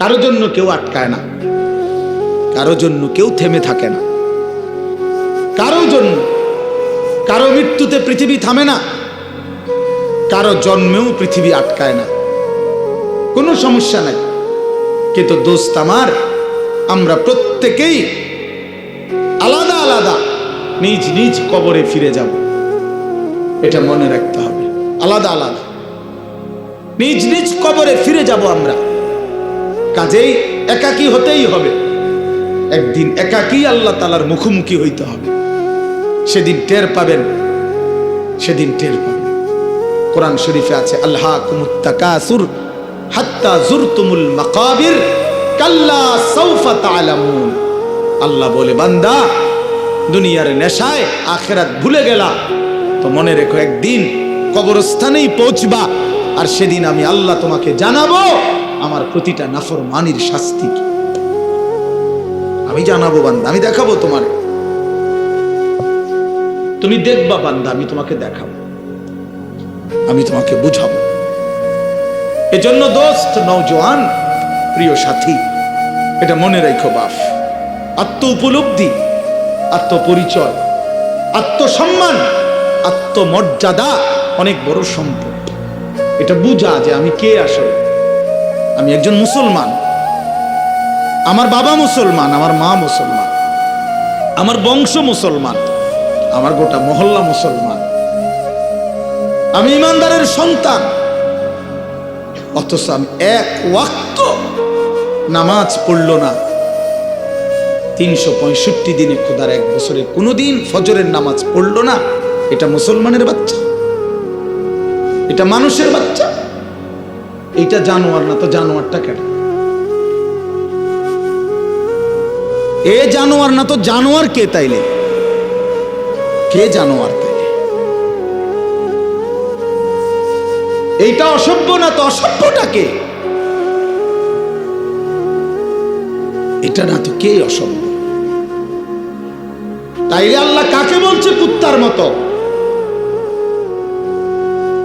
কারো জন্য কেউ আটকায় না, কারো জন্য কেউ থেমে থাকে না, কারো জন্য কারো মৃত্যুতে পৃথিবী থামে না, কারো জন্মেও পৃথিবী আটকায় না, কোনো সমস্যা নাই। কিন্তু দোস্ত আমার, আমরা প্রত্যেকেই আলাদা আলাদা নিজ নিজ কবরে ফিরে যাব, এটা মনে রাখতে হবে। আলাদা আলাদা নিজ নিজ কবরে ফিরে যাব আমরা। কাজেই একাকী হতেই হবে, একদিন একাকী আল্লাহ তাআলার মুখোমুখি হইতে হবে। সেদিন টের পাবেন, সেদিন টের পাবেন। কোরআন শরীফে আছে, আল্লাকুমুত তাকাসুর হাত্তা জুরতুমুল মাকাবির কাল্লা সাউফা তা'লামুন। আল্লাহ বলে, বান্দা দুনিয়ার নেশায় আখিরাত ভুলে গেলা, তো মনে রেখো একদিন কবরস্থানেই পৌঁছবা, আর সেদিন আমি আল্লাহ তোমাকে জানাবো আমার প্রতিটা নাফরমানির শাস্তি কি। আমি জানাবো বান্দা, আমি দেখাবো তোমার, তুমি দেখবা বান্দা, আমি তোমাকে দেখাবো, আমি তোমাকে বুঝাবো। এজন্য দোস্ত, নওজোয়ান, প্রিয় সাথী, এটা মনে রাখো বাপ, আত্ম উপলব্ধি, আত্মপরিচয়, আত্মসম্মান, আত্মমর্যাদা অনেক বড় সম্পদ। এটা বুঝা যে আমি কে, আসলে আমি একজন মুসলমান, আমার বাবা মুসলমান, আমার মা মুসলমান, আমার বংশ মুসলমান, আমার গোটা মহল্লা মুসলমান, আমি ইমানদারের সন্তান, অথচ আমি এক ওয়াক্ত নামাজ পড়লো না 365 দিনে, খোদার এক বছরে কোনোদিন ফজরের নামাজ পড়লো না। এটা মুসলমানের বাচ্চা, এটা মানুষের বাচ্চা, এটা জানোয়ার না, তো জানোয়ারটা কেন? এ জানোয়ার না তো জানোয়ার কে তাইলে? কে জানোয়ার তাইলে? এইটা অসভ্য না তো অসভ্যটা কে? এটা না তো কে অসভ্য? তাইলে আল্লাহ কাকে বলছে কুত্তার মতো?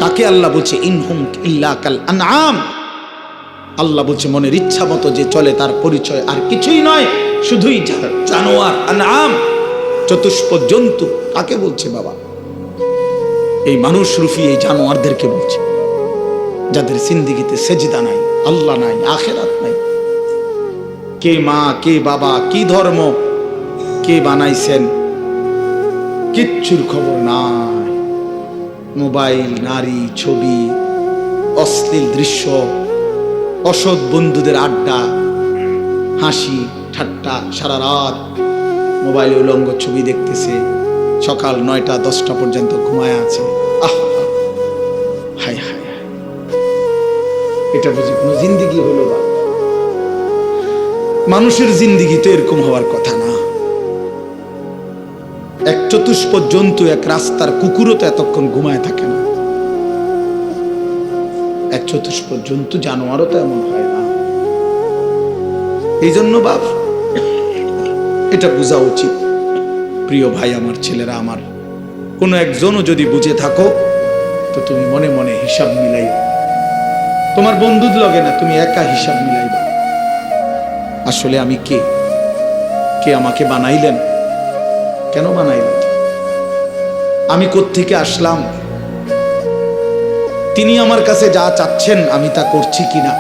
কাকে আল্লাহ বলছে ইনহুম ইল্লা কাল আনআম? আল্লাহ বলছে মনের ইচ্ছা মতো যে চলে তার পরিচয় আর কিছুই নয়, শুধুই জানোয়ার, আনআম, চতুষ্প জন্তু। কাকে বলছে বাবা? এই মানুষ রূপী এই জানোয়ারদেরকে বলছে, যাদের জিন্দেগিতে সেজদা নাই, আল্লাহ নাই, আখিরাত নাই। কে মা, কে বাবা, কি ধর্ম, কে বানাইছেন, কিচ্ছুর খবর নাই। মোবাইল, নারী, ছবি, অশ্লীল দৃশ্য, অসৎ বন্ধুদের আড্ডা, হাসি ঠাট্টা, সারা রাত মোবাইলে উলঙ্গ ছবি দেখতেছে, সকাল 9টা 10টা পর্যন্ত ঘুমায় আছে। আহ, হায় হায় হায়, এটা বুঝি কোনো জিন্দিগি হলো? বা মানুষের জিন্দিগি তো এরকম হওয়ার কথা না। এক চতুষ্প জন্তু, এক রাস্তার কুকুরও তো এতক্ষণ ঘুমায় থাকে না। এক চতুষ্প জন্তু, জানোয়ারও তো এমন হয় না। এই জন্য বাপ, এটা বোঝা উচিত। প্রিয় ভাই আমার, ছেলেরা আমার, কোনো একজনও যদি বুঝে থাকো তো তুমি মনে মনে হিসাব মিলাই, তোমার বন্ধুর লগে না, তুমি একা হিসাব মিলাইবা। আসলে আমি কে? কে আমাকে বানাইলেন? কেন বানাইলেন? আমি কোত্থেকে আসলাম? তিনি আমার কাছে যা চাচ্ছেন আমি তা করছি কিনা?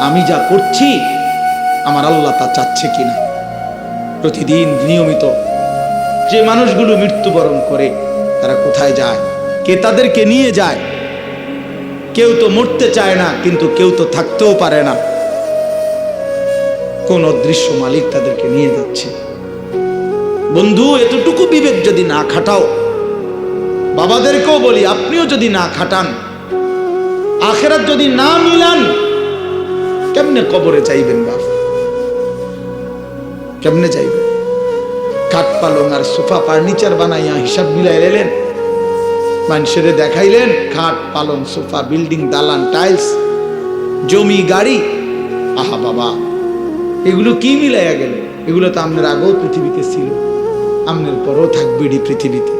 আমি যা করছি আমার আল্লাহ তা চাচ্ছে কিনা? প্রতিদিন নিয়মিত যে মানুষগুলো মৃত্যুবরণ করে তারা কোথায় যায়? কে তাদেরকে নিয়ে যায়? কেউ তো মরতে চায় না, কিন্তু কেউ তো থাকতেও পারে না। কোন অদৃশ্য মালিক তাদেরকে নিয়ে যাচ্ছে। বন্ধু, এতটুকু বিবেক যদি না খাটাও, বাবাদেরকেও বলি, আপনিও যদি না খাটান, আখিরাত যদি না মিলান, কেমনে কবরে যাইবেন বাপ? কেমনে যাইবেন? খাট পালং আর সোফা ফার্নিচার বানাইয়া হিসাব মিলাই এলেন, মানুষের দেখাইলেন খাট পালং সোফা, বিল্ডিং, দালান, টাইলস, জমি, গাড়ি। আহা বাবা, এগুলো কি মিলাইয়া গেল? এগুলো তো আপনার আগেও পৃথিবীতে ছিল, আপনার পরও থাকবে এই পৃথিবীতে,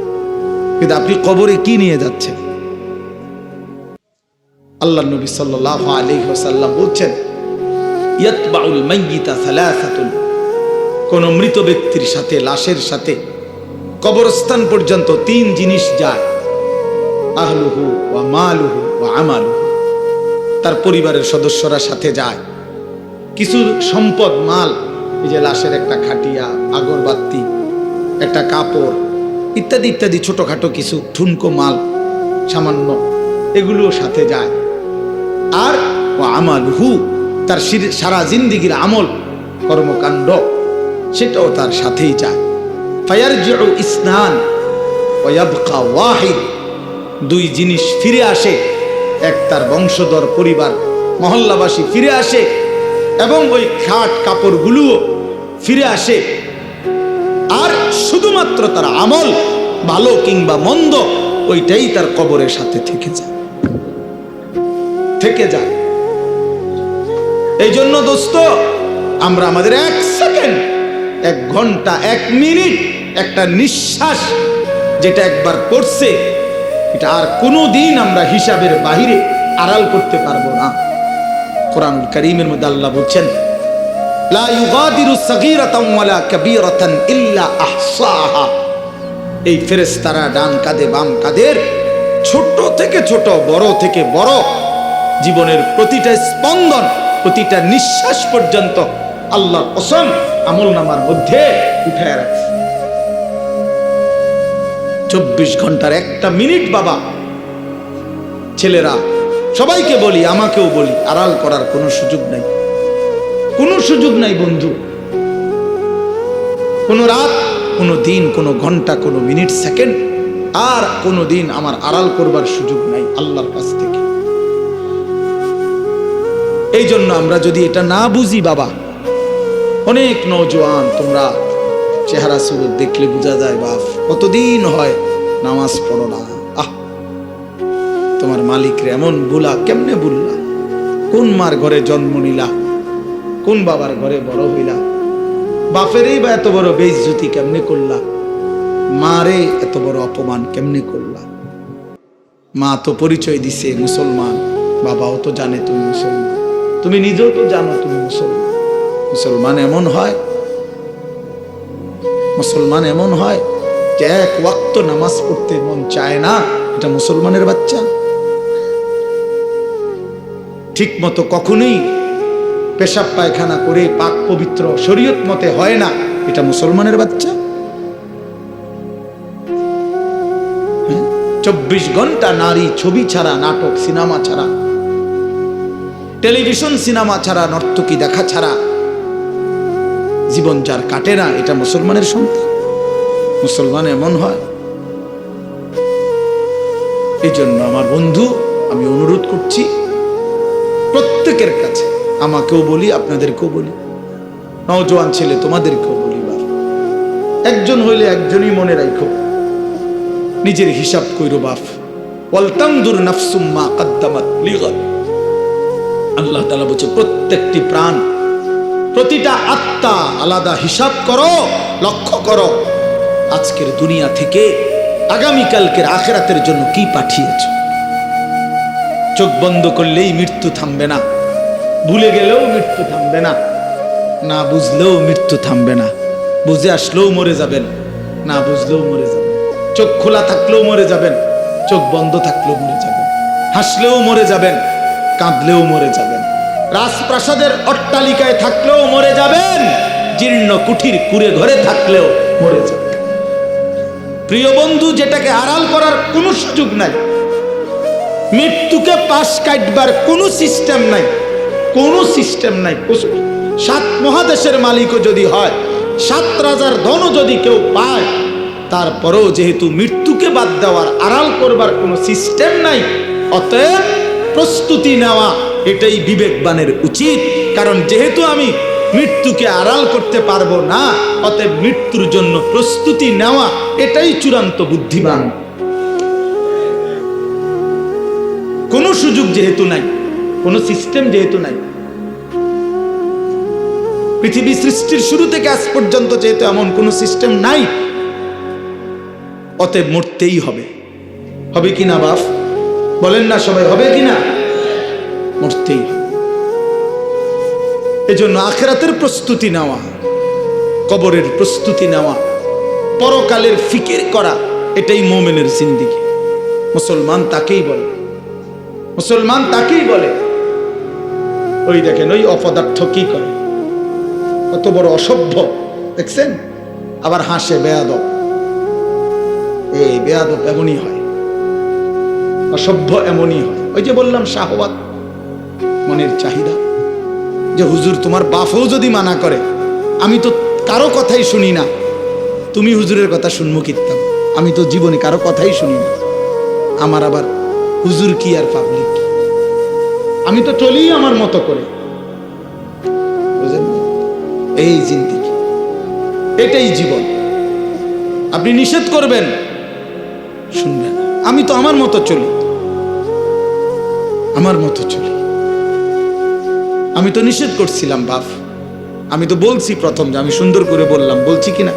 কিন্তু আপনি কবরে কি নিয়ে যাচ্ছেন? আল্লাহ নবী সাল্লাল্লাহু আলাইহি ওয়াসাল্লাম বলছেন, ইয়াতবাউল মাইয়িতা সালাসাতুন, কোন মৃত ব্যক্তির সাথে, লাশের সাথে কবরস্থান পর্যন্ত 3 জিনিস যায়। আহলুহু ওয়া মালুহু ওয়া আমালুহু, তার পরিবারের সদস্যরা সাথে যায়। কিছু সম্পদ, মাল, এই যে লাশের একটা খাটিয়া, আগরবাতি, একটা কাপড় ইত্যাদি ইত্যাদি, ছোটখাটো কিছু ঠুনকো মাল সামান্য, এগুলোও সাথে যায়। আর ও আমালুহু, তার সারা জিন্দিগির আমল কর্মকাণ্ড, সেটাও তার সাথেই যায়। ফায়ারজিউ ইসনান ওয়া ইয়াবকা ওয়াহিদ, 2 জিনিস ফিরে আসে। এক, তার বংশধর, পরিবার, মহল্লাবাসী ফিরে আসে, এবং ওই খাট কাপড়গুলোও ফিরে আসে। আর শুধুমাত্র তার আমল, ভালো কিংবা মন্দ, ওইটাই তার কবরের সাথে থেকে যায়। এই জন্য দোস্ত, আমরা আমাদের 1 সেকেন্ড, 1 ঘন্টা, 1 মিনিট, একটা নিঃশ্বাস যেটা একবার পড়ছে, এটা আর কোনোদিন আমরা হিসাবের বাহিরে আড়াল করতে পারবো না। কোরআনুল কারীমের মধ্যে আল্লাহ বলছেন, লা ইউগাদিরু সাগীরাতান ওয়ালা কাবীরাতান ইল্লা আহসাহা। এই ফেরেশতারা ডান কাঁধে বাম কাঁধের, ছোট থেকে ছোট, বড় থেকে বড়, জীবনের প্রতিটা স্পন্দন, প্রতিটা নিঃশ্বাস পর্যন্ত আল্লাহর কসম আমলনামার মধ্যে উঠায় রাখছে। 24 ঘন্টার 1টা মিনিট বাবা, ছেলেরা সবাইকে বলি, আমাকেও বলি, আড়াল করার কোনো সুযোগ নাই, কোনো সুযোগ নাই বন্ধু। কোনো রাত, কোনো দিন, কোনো ঘন্টা, কোনো মিনিট, সেকেন্ড, আর কোনো দিন আমার আড়াল করবার সুযোগ নাই আল্লাহর কাছ থেকে। এই জন্য আমরা যদি এটা না বুঝি বাবা, অনেক নওজোয়ান, তোমরা চেহারা সুরত দেখলে বোঝা যায় বাপ, কতদিন হয় নামাজ পড়ো না। তোমার মালিকরে এমন ভুলা, কেমনে ভুললা? কোন মার ঘরে জন্ম নিলা? কোন বাবার ঘরে বড় হইলা? বাপেরই বা এত বড় বেইজ্জতি কেমনে করলা? মারে এত বড় অপমান কেমনে করলা? মা তো পরিচয় দিছে মুসলমান, বাবাও তো জানে তুমি মুসলমান, তুমি নিজেও তো জানো তুমি মুসলমান। মুসলমান এমন হয়, মুসলমান এমন হয় যে 1 ওয়াক্ত নামাজ পড়তে মন চায় না, এটা মুসলমানের বাচ্চা। ঠিক মতো কখনোই পেশাব পায়খানা করে পাক পবিত্র শরীয়ত মতে হয় না, এটা মুসলমানের বাচ্চা। 24 ঘন্টা নারী ছবি ছাড়া, নাটক সিনেমা ছাড়া, টেলিভিশন সিনেমা ছাড়া, নর্তকী দেখা ছাড়া জীবন যার কাটে না, এটা মুসলমানের সন্তান। মুসলমান এমন হয়। এই জন্য আমার বন্ধু, আমি অনুরোধ করছি প্রত্যেকের কাছে, আমাকেও বলি, আপনাদেরকেও বলি, নওজোয়ান ছেলে তোমাদেরকেও বলি, একজন হইলে একজনই মনে রাখো, নিজের হিসাব কইরো বাপ। ওয়ালতানজুর নাফসুম মা কদ্দামাত লিগাদ। আল্লাহ তাআলা বলছে, প্রত্যেকটি প্রাণ, প্রতিটা আত্মা আলাদা হিসাব করো, লক্ষ্য করো আজকের দুনিয়া থেকে আগামীকালকের আখিরাতের জন্য কি পাঠিয়েছ। চোখ বন্ধ করলেই মৃত্যু থামবে না, ভুলে গেলেও মৃত্যু থামবে না, না বুঝলেও মৃত্যু থামবে না। বুঝে আসলেও মরে যাবেন, না বুঝলেও মরে যাবেন। চোখ খোলা থাকলেও মরে যাবেন, চোখ বন্ধ থাকলেও মরে যাবেন। হাসলেও মরে যাবেন, কাঁদলেও মরে যাবেন। রাজপ্রাসাদের অট্টালিকায় থাকলেও মরে যাবেন, জীর্ণ কুঠির কুড়ে ঘরে থাকলেও মরে যাবেন। প্রিয় বন্ধু, যেটাকে আড়াল করার কোনো সুযোগ নাই, মৃত্যুকে পাশ কাটবার কোনো সিস্টেম নাই, কোনো সিস্টেম নাই। 7 মহাদেশের মালিকও যদি হয়, 7 রাজার ধনও যদি কেউ পায়, তারপরেও যেহেতু মৃত্যুকে বাদ দেওয়ার, আড়াল করবার কোনো সিস্টেম নাই, অতএব প্রস্তুতি নেওয়া এটাই বিবেকবানের উচিত। কারণ যেহেতু আমি মৃত্যুকে আড়াল করতে পারবো না, অতএব মৃত্যুর জন্য প্রস্তুতি নেওয়া এটাই চূড়ান্ত বুদ্ধিমান। কোনো সুযোগ যেহেতু নাই, কোনো সিস্টেম যেহেতু নাই, পৃথিবী সৃষ্টির শুরু থেকে আজ পর্যন্ত যেহেতু এমন কোনো সিস্টেম নাই, অতএব মরতেই হবে। হবে কিনা বাপ বলেন না সবাই, হবে কিনা? মরতেই হবে। এজন্য আখিরাতের প্রস্তুতি নেওয়া, কবরের প্রস্তুতি নেওয়া, পরকালের ফিকির করা, এটাই মুমিনের জিন্দেগি। মুসলমান তাকেই বলে, মুসলমান তাকেই বলে। ওই দেখেন ওই অপদার্থ কি করে, কত বড় অসভ্য দেখছেন, আবার হাসে বেয়াদব। এই বেয়াদব এমনই হয়, অসভ্য এমনই হয়। ওই যে বললাম শাহওয়াত, মনের চাহিদা, যে হুজুর তোমার বাপও যদি মানা করে, আমি তো কারো কথাই শুনি না, তুমি হুজুরের কথা শুনবো কিতাম, আমি তো জীবনে কারো কথাই শুনি না, আমার আবার হুজুর কি আর পাবলিক কি, আমি তো চলি আমার মতো করে। বুঝলেন? এই জিন্দেগি, এটাই জীবন। আপনি নিষেধ করবেন, শুনবেন, আমি তো আমার মতো চলি, আমার মতো চলি। আমি তো নিষেধ করছিলাম বাপ, আমি তো বলছি প্রথম যে আমি সুন্দর করে বললাম, বলছি কিনা?